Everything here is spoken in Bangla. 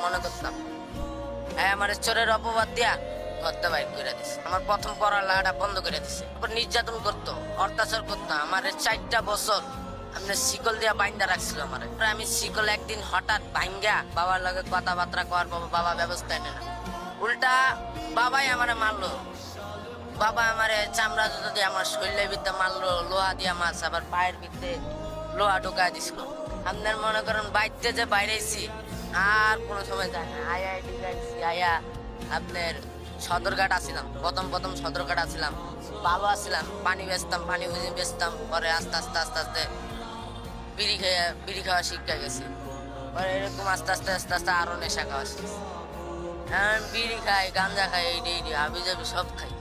মনে করতাম। হ্যাঁ, আমার চোরের অপবাদ দিয়া ঘরটা বাইর করে দিছে। আমার প্রথম পড়ালেখাটা বন্ধ করে দিছে। তারপর নির্যাতন করতো, অত্যাচার করতো। আমার 4টা বছর আপনি শিকল দিয়া বাইন্দা রাখছিল আমার। আমি শিকল একদিন হঠাৎ ভাঙ্গা বাবার লগে কথাবার্তা কওয়ার পর বাবা ব্যবস্থা নেয় না। উল্টা বাবাই আমারে মারলো। বাবা আমারে চামড়া জুতো দিয়ে আমার শরীরের ভিতরে মারলো, লোহা দিয়া মাছ, আবার পায়ের ভিতরে লোহা ঢোকায় দিছিল। আপনার মনে করেন বাইতে যে বাইরেছি আর কোনো সময় যায় না। আইআইটি যাইছি, আয়া আপনার সদরঘাট আসছিলাম, প্রথম সদরঘাট আসছিলাম, ভালো আসছিলাম, পানি বেচতাম, পানি বুঝি বেচতাম। পরে আস্তে আস্তে আস্তে আস্তে বিড়ি খাওয়া শিক্ষা গেছি। পরে এরকম আস্তে আস্তে আস্তে আস্তে আরো নেশা খাওয়া শিখছি। বিড়ি খাই, গাঞ্জা খাই, এই হাবি জাবি সব খাই।